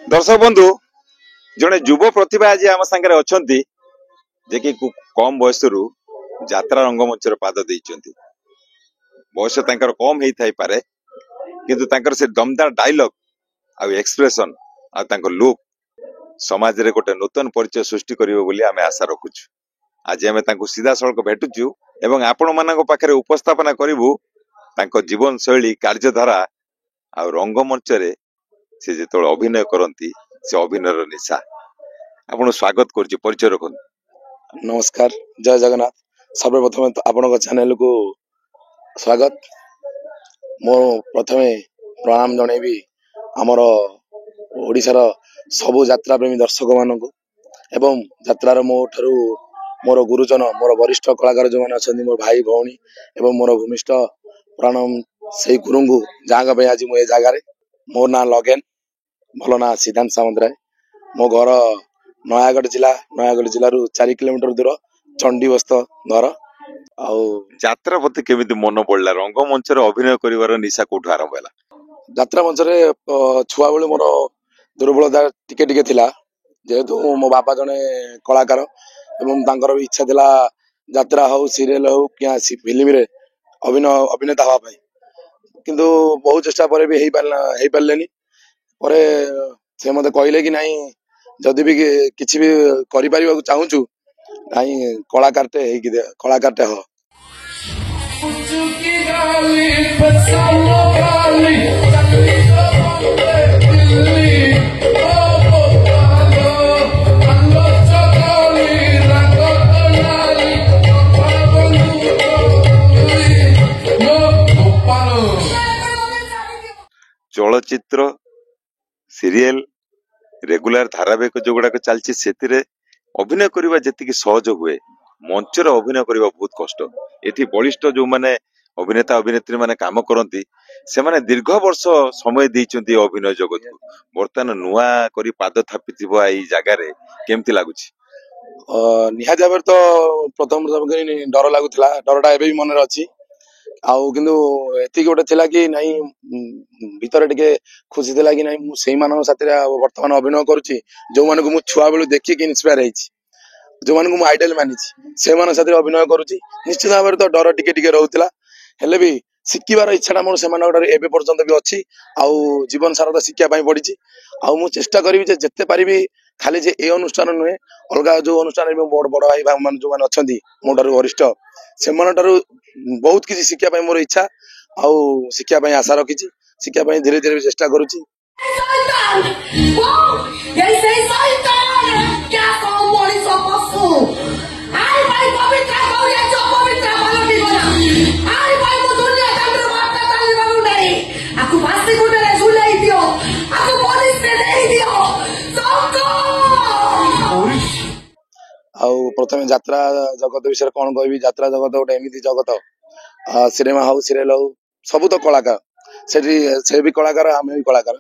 दर्शक बंधु जड़े युव प्रतिभा आज आम सागर अच्छा जे कि कम बयस यात्रा रंगमंच पाद देइचंती। बयस तांकर कम ही थाई पारे किंतु तांकर से दमदार डायलॉग आ एक्सप्रेशन आ तांकर लुक समाज रे गोटे नूतन परिचय सृष्टि करिवो बोली आमे आशा रखुछु। आज आमे तांको सीधा सड़क भेटुछु एवं आपण मानक पाखरे उपस्थापना करिवु तांको जीवन शैली कार्यधारा आ रंगमंच रे से जेतोल अभिनय करंती से अभिनयर निशा आपण स्वागत करछु। परिचय रखन। नमस्कार, जय जगन्नाथ। सर्वप्रथम तो आपण चैनल को स्वागत। मो प्रथमे प्रणाम जनइबी आमर ओडिशार सबु यात्रा प्रेमी दर्शक मानक एवं यात्रार मो ठारू मोर गुरुजन मोर वरिष्ठ कलाकार जो माने अछंती मोर भाई भौणी एवं मोर भूमिष्ठ प्राणम से गुरुंगु जागा पे आज मो ए जागा रे। मोर ना लगेन भलो ना सिद्धांत सामंतराय। मो घर नयागढ़ जिला रु 4 किलोमीटर दूर चंडी बस्त घर। यात्रा प्रति केमिति मन पड़ला? रंगमंच रे अभिनय करिवार निशा कोठु आरंभ होला? यात्रा मंच रे छुआ बेले मोर दुर्बलता टिके टिके थिला, जेहेतु मो बापा जने कलाकार एवं तांकर भी इच्छा थिला यात्रा हो सीरियल हो क्या फिल्म रे अभिनेता हवा पाई, किंतु बहुत चेष्टा पर भी हेई पारलेनी। परे से मते कहले कि नहीं जदि भी किछि भी करि परिबा चाहूछु नहीं कलाकारटे हेकी दे कलाकारटे हो। चलचित्र सीरियल रेगुलर धारावाहिक जो गुड़ाक चलती से अभिनय करवा जी सहज हुए मंचर अभिनय करवा बहुत कष्ट। एठी बलिष्ठ जो माने अभिनेता अभिनेत्री माने काम करती से माने दीर्घ वर्ष समय देइचंती अभिनय जगत को। बर्तमान नुआ करी पाद थापी जगार केमती लगुच? निहाती भाव तो प्रथम डर लगुला, डरटा एबे भी मन अच्छी आउ किंतु एति गोटे थिला कि नहीं भीतर टिके खुशी थिला कि नहीं सेई मानक साथी वर्तमान अभिनय करूची जो माने को मु छुआ बेलु देखि कि इंस्पायर हेछि, जो माने को मु आइडल मानिछि से मानक साथी अभिनय करूची। निश्चित भाव तो डर टिके टिके रहउतिला, हेले भी शिखिबार इच्छाटा मोर से मानक एबे पर्यंत भी अच्छी आउ जीवन सारा तो शिक्षा पई पड़िछि। आउ मु चेष्टा करिवि जे जत्ते पारिबि खाली जे ए अनुष्ठान नुहे अलगा जो अनुष्ठान बड़ बड़ भाई मान जो माने अछंती मोटारु वरिष्ठ से मानटारु बहुत किसी शिक्षा पई मोर इच्छा आउ शिक्षा पई आशा रखिछि। शिक्षा पई धीरे धीरे चेष्टा करूछि। प्रथम यात्रा जगत विषय कौन कहि? यात्रा जगत गोटे एमती जगत, सिनेमा हो सीरियल हो सबू तो कलाकार से भी कलाकार आम भी कलाकार,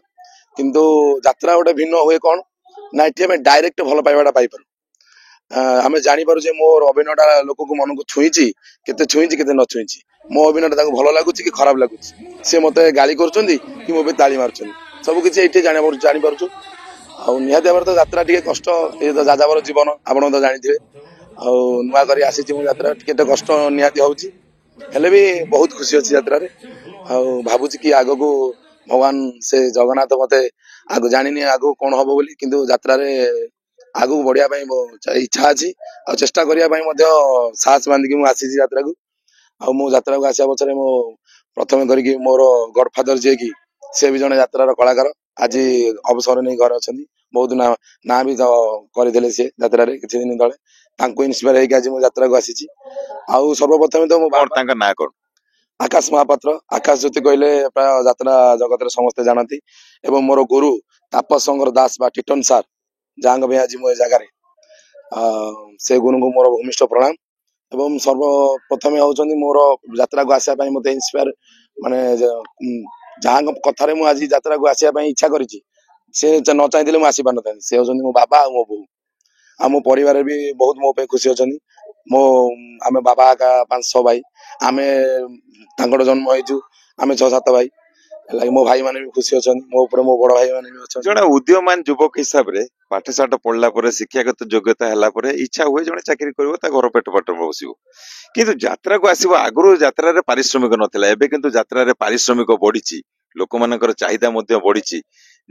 किंतु यात्रा गोटे भिन्न हुए कौन ना ये डायरेक्ट भल पाइबाटा पाइपर आम जापर मोर अभिनयटा लोक को मन को छुईची केते न छुईची, मो अभिनयटा भल लगुच कि खराब लगुच, सी मत गाली कर मो ताली मार्च सबकि ये जापर। निहाती भाव तो यात्रा टे कष्ट, ये तो जाजावर जीवन आपण तो जानी थे। नुआ कर आसी यात्रा टे कष्ट निहाती होची, हेले भी बहुत खुशी अच्छी यात्रा रे। भावुची कि आग को भगवान से जगन्नाथ मते आग जानी आग कौन हम बोली, किंतु यात्रा रे आग को बढ़िया इच्छा अच्छी आ चेष्टा करने साहस बांधिकी मुझे आसी यात्रा को। मु यात्रा को आसा पचर मो प्रथम करके मोर गडफादर जी की से भी जने यात्रार कलाकार आज अवसर नहीं घर अच्छा बहुत ना भी करते सी यात्रा किसी दिन तले तांको इन्स्पायर होगी आज मो यात्रा को आसी। आउ सर्वप्रथम तो मो ना कौन आकाश महापात्र, आकाश ज्योति कहले प्राय यात्रा जगत रे समस्ते जानती एवं मोर गुरु तापस शंकर दास बा टिटन सार जांग भी आज मो जगार से गुरु को मोर भूमिष्ठ प्रणाम। एवं सर्वप्रथम होउछन्ती मोर यात्रा को आसिया पई मते इन्स्पायर माने जहाँ कथारे मु आज यात्रा को आसिया पई इच्छा करिछि से न चाहिए मुझे आसी पार न से होउछन्ती मो बाबा आ मो बो आ मो परिवार भी बहुत मो पे खुशी अछन्ती। मो आमे बाबा का 5-6 भाई आमे तांकर जन्म होइछु आमे 6-7 भाई ହେଲା ମୋ ଭାଇ ମାନେ ବି ଖୁସି ଅଛନ୍ତି, ମୋ ଉପରେ ମୋ ବଡ ଭାଇ ମାନେ ବି ଅଛନ୍ତି। ଜଣେ ଉଦୀୟମାନ ଯୁବକ ହିସାବରେ ପାଠଶାଠ ପଢିଲା ପରେ ଶିକ୍ଷାଗତ ଯୋଗ୍ୟତା ହେଲା ପରେ ଇଚ୍ଛା ହୁଏ ଜଣେ ଚାକିରି କରିବ, ତା ଘର ପେଟ ପାଟ ବସିବ। କିନ୍ତୁ ଯାତ୍ରାକୁ ଆସିବ, ଆଗରୁ ଯାତ୍ରାରେ ପାରିଶ୍ରମିକ ନଥିଲା, ଏବେ କିନ୍ତୁ ଯାତ୍ରାରେ ପାରିଶ୍ରମିକ ବଢିଛି, ଲୋକମାନଙ୍କର ଚାହିଦା ମଧ୍ୟ ବଢିଛି।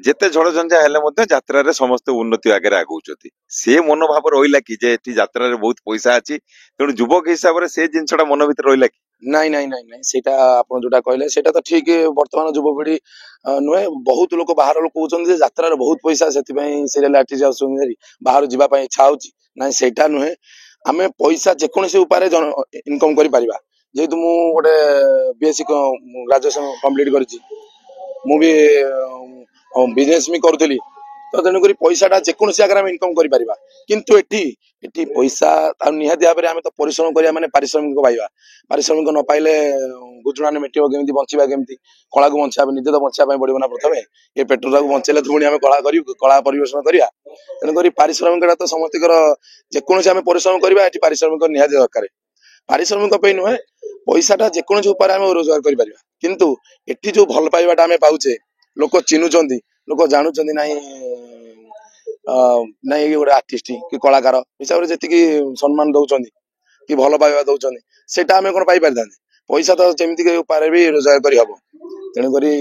ଯେତେ ଝଡଝଞ୍ଝା ହେଲେ ମଧ୍ୟ ଯାତ୍ରାରେ ସମସ୍ତେ ଉନ୍ନତି ଆଗରେ ଆଗଉଛନ୍ତି। ସେ ମନୋଭାବ ରହିଲା କି ଯେ ଏଠି ଯାତ୍ରାରେ ବହୁତ ପଇସା ଅଛି, ତେଣୁ ଯୁବକ ହିସାବରେ ସେ ଜିନିଷଟା ମନ ଭିତରେ ରହିଲା କି? ନାଇଁ ନାଇଁ ନାଇଁ ନାଇଁ, ସେଇଟା ଆପଣ ଯୋଉଟା କହିଲେ ସେଇଟା ତ ଠିକ। ବର୍ତ୍ତମାନ ଯୁବପିଢି ନୁହେଁ, ବହୁତ ଲୋକ ବାହାର ଲୋକ କହୁଛନ୍ତି ଯେ ଯାତ୍ରାରେ ବହୁତ ପଇସା, ସେଥିପାଇଁ ସିରିଏଲ ଆର୍ଟିଷ୍ଟ ଆସୁଛନ୍ତି, ବାହାରୁ ଯିବା ପାଇଁ ଇଚ୍ଛା ହଉଛି। ନାଇଁ ସେଇଟା ନୁହେଁ, ଆମେ ପଇସା ଯେକୌଣସି ଉପାୟରେ ଇନକମ କରିପାରିବା। ଯେହେତୁ ମୁଁ ଗୋଟେ ବିଏସସି ଗ୍ରାଜୁଏସନ କମ୍ପ୍ଲିଟ କରିଛି, ମୁଁ ବି ବିଜନେସ ବି କରୁଥିଲି, ତ ତେଣୁକରି ପଇସାଟା ଯେକୌଣସି ଜାଗାରେ ଆମେ ଇନକମ କରିପାରିବା। କିନ୍ତୁ ଏଠି ଏଠି ପଇସା ଆଉ ନିହାତି ଭାବରେ ଆମେ ତ ପରିଶ୍ରମ କରିବା ମାନେ ପାରିଶ୍ରମିକ ପାଇବା। ପାରିଶ୍ରମିକ ନ ପାଇଲେ ଗୁଜୁରାଣ ମେଟିବ କେମିତି, ବଞ୍ଚିବା କେମିତି? କଳାକୁ ବଞ୍ଚିବା ପାଇଁ ନିଜେ ତ ବଞ୍ଚିବା ପାଇଁ ପଡିବ ନା। ପ୍ରଥମେ ଏ ପେଟ୍ରୋଲକୁ ବଞ୍ଚେଇଲେ ପୁଣି ଆମେ କଳା କରିବୁ, କଳା ପରିବେଷଣ କରିବା। ତେଣୁକରି ପାରିଶ୍ରମିକଟା ତ ସମସ୍ତଙ୍କର, ଯେକୌଣସି ଆମେ ପରିଶ୍ରମ କରିବା ଏଠି ପାରିଶ୍ରମିକ ନିହାତି ଦରକାର। ପାରିଶ୍ରମିକ ପାଇଁ ନୁହେଁ, ପଇସାଟା ଯେକୌଣସି ଉପାୟରେ ଆମେ ରୋଜଗାର କରିପାରିବା। କିନ୍ତୁ ଏଠି ଯୋଉ ଭଲ ପାଇବାଟା ଆମେ ପାଉଛେ, ଲୋକ ଚିହ୍ନୁଛନ୍ତି, ଲୋକ ଜାଣୁଛନ୍ତି, ନାଇଁ ନାଇଁ ଇଏ ଗୋଟେ ଆର୍ଟିଷ୍ଟ କି କଳାକାର ହିସାବରେ ଯେତିକି ସମ୍ମାନ ଦଉଛନ୍ତି କି ଭଲ ପାଇବା ଦଉଛନ୍ତି, ସେଇଟା ଆମେ କଣ ପାଇପାରିଥାନ୍ତେ? ପଇସା ତ ଯେମିତି ଉପାୟରେ ବି ରୋଜଗାର କରିହବ। ତେଣୁକରି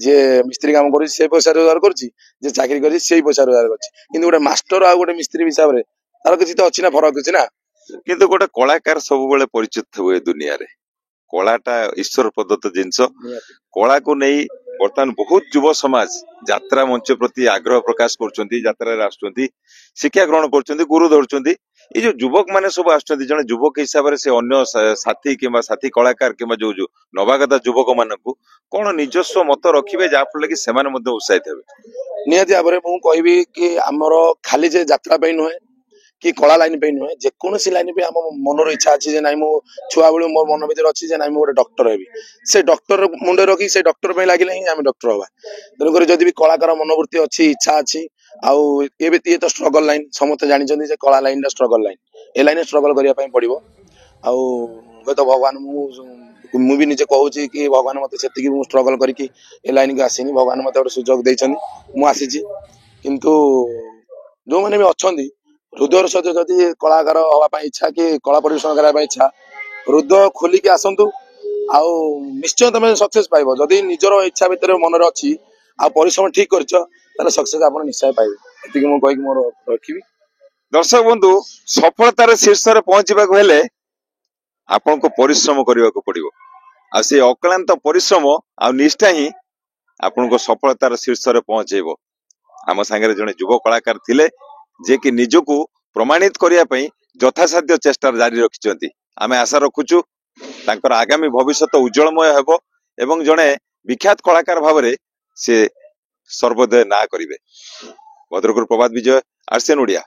ଯିଏ ମିସ୍ତ୍ରୀ କାମ କରୁଛି ସେଇ ପଇସା ରୋଜଗାର କରୁଛି, ଯିଏ ଚାକିରି କରିଛି ସେଇ ପଇସା ରୋଜଗାର କରୁଛି। କିନ୍ତୁ ଗୋଟେ ମାଷ୍ଟର ଆଉ ଗୋଟେ ମିସ୍ତ୍ରୀ ହିସାବରେ ତାର କିଛି ତ ଅଛି ନା, ଫରକ ଅଛି ନା। କିନ୍ତୁ ଗୋଟେ କଳାକାର ସବୁବେଳେ ପରିଚିତ ହୁଏ ଦୁନିଆରେ। କଳାଟା ଈଶ୍ୱର ପ୍ରଦତ୍ତ ଜିନିଷ। କଳାକୁ ନେଇ ବର୍ତ୍ତମାନ ବହୁତ ଯୁବ ସମାଜ ଯାତ୍ରା ମଞ୍ଚ ପ୍ରତି ଆଗ୍ରହ ପ୍ରକାଶ କରୁଛନ୍ତି, ଯାତ୍ରାରେ ଆସୁଛନ୍ତି, ଶିକ୍ଷା ଗ୍ରହଣ କରୁଛନ୍ତି, ଗୁରୁ ଧରୁଛନ୍ତି। ଏଇ ଯୋଉ ଯୁବକ ମାନେ ସବୁ ଆସୁଛନ୍ତି, ଜଣେ ଯୁବକ ହିସାବରେ ସେ ଅନ୍ୟ ସାଥୀ କିମ୍ବା ସାଥୀ କଳାକାର କିମ୍ବା ଯୋଉ ନବାଗତା ଯୁବକ ମାନଙ୍କୁ କଣ ନିଜସ୍ୱ ମତ ରଖିବେ, ଯାହା ଫଳରେ କି ସେମାନେ ମଧ୍ୟ ଉତ୍ସାହିତ ହେବେ? ନିହାତି ଭାବରେ ମୁଁ କହିବି କି ଆମର ଖାଲି ଯେ ଯାତ୍ରା ପାଇଁ ନୁହେଁ କି କଳା ଲାଇନ ପାଇଁ ନୁହେଁ, ଯେକୌଣସି ଲାଇନ ପାଇଁ ଆମ ମନର ଇଚ୍ଛା ଅଛି ଯେ ନାଇଁ, ମୁଁ ଛୁଆବେଳୁ ମୋ ମନ ଭିତରେ ଅଛି ଯେ ନାଇଁ ମୁଁ ଗୋଟେ ଡକ୍ଟର ହେବି। ସେ ଡକ୍ଟର ମୁଣ୍ଡରେ ରଖି ସେ ଡକ୍ଟର ପାଇଁ ଲାଗିଲେ ହିଁ ଆମେ ଡକ୍ଟର ହବା। ତେଣୁକରି ଯଦି ବି କଳାକାର ମନୋବୃତ୍ତି ଅଛି, ଇଚ୍ଛା ଅଛି, ଆଉ ଏବେ ଇଏ ତ ଷ୍ଟ୍ରଗଲ ଲାଇନ, ସମସ୍ତେ ଜାଣିଛନ୍ତି ଯେ କଳା ଲାଇନଟା ଷ୍ଟ୍ରଗଲ ଲାଇନ। ଏ ଲାଇନରେ ଷ୍ଟ୍ରଗଲ କରିବା ପାଇଁ ପଡିବ। ଆଉ ହୁଏତ ଭଗବାନ, ମୁଁ ବି ନିଜେ କହୁଛି କି ଭଗବାନ ମତେ ସେତିକି ମୁଁ ଷ୍ଟ୍ରଗଲ କରିକି ଏ ଲାଇନକୁ ଆସିନି, ଭଗବାନ ମତେ ଗୋଟେ ସୁଯୋଗ ଦେଇଛନ୍ତି, ମୁଁ ଆସିଛି। କିନ୍ତୁ ଯୋଉମାନେ ବି ଅଛନ୍ତି ହୃଦୟର ସହିତ ଯଦି କଳାକାର ହବା ପାଇଁ ଇଚ୍ଛା କି କଳା ପରିବେଷଣ କରିବା ପାଇଁ ଇଚ୍ଛା, ହୃଦୟ ଖୋଲିକି ଆସନ୍ତୁ, ଆଉ ନିଶ୍ଚୟ ତମେ ସକ୍ସେସ ପାଇବ। ଯଦି ନିଜର ଇଚ୍ଛା ଭିତରେ ମନରେ ଅଛି ଆଉ ପରିଶ୍ରମ ଠିକ କରିଛ, ତାହେଲେ ସକ୍ସେସ ଆପଣ ନିଶ୍ଚୟ ପାଇବେ। ଏତିକି ମୁଁ କହିକି ମୋର ରଖିବି। ଦର୍ଶକ ବନ୍ଧୁ, ସଫଳତାର ଶୀର୍ଷରେ ପହଞ୍ଚିବାକୁ ହେଲେ ଆପଣଙ୍କୁ ପରିଶ୍ରମ କରିବାକୁ ପଡିବ, ଆଉ ସେଇ ଅକ୍ଳାନ୍ତ ପରିଶ୍ରମ ଆଉ ନିଷ୍ଠା ହିଁ ଆପଣଙ୍କୁ ସଫଳତାର ଶୀର୍ଷରେ ପହଞ୍ଚେଇବ। ଆମ ସାଙ୍ଗରେ ଜଣେ ଯୁବ କଳାକାର ଥିଲେ, ଯିଏକି ନିଜକୁ ପ୍ରମାଣିତ କରିବା ପାଇଁ ଯଥାସାଧ୍ୟ ଚେଷ୍ଟା ଜାରି ରଖିଛନ୍ତି। ଆମେ ଆଶା ରଖୁଛୁ ତାଙ୍କର ଆଗାମୀ ଭବିଷ୍ୟତ ଉଜ୍ଜଳମୟ ହେବ ଏବଂ ଜଣେ ବିଖ୍ୟାତ କଳାକାର ଭାବରେ ସେ ସର୍ବୋଦୟ ନାଁ କରିବେ। ଭଦ୍ରକରୁ ପ୍ରଭାତ ବିଜୟ, ଆର୍ସିଏନ୍ ଓଡ଼ିଆ।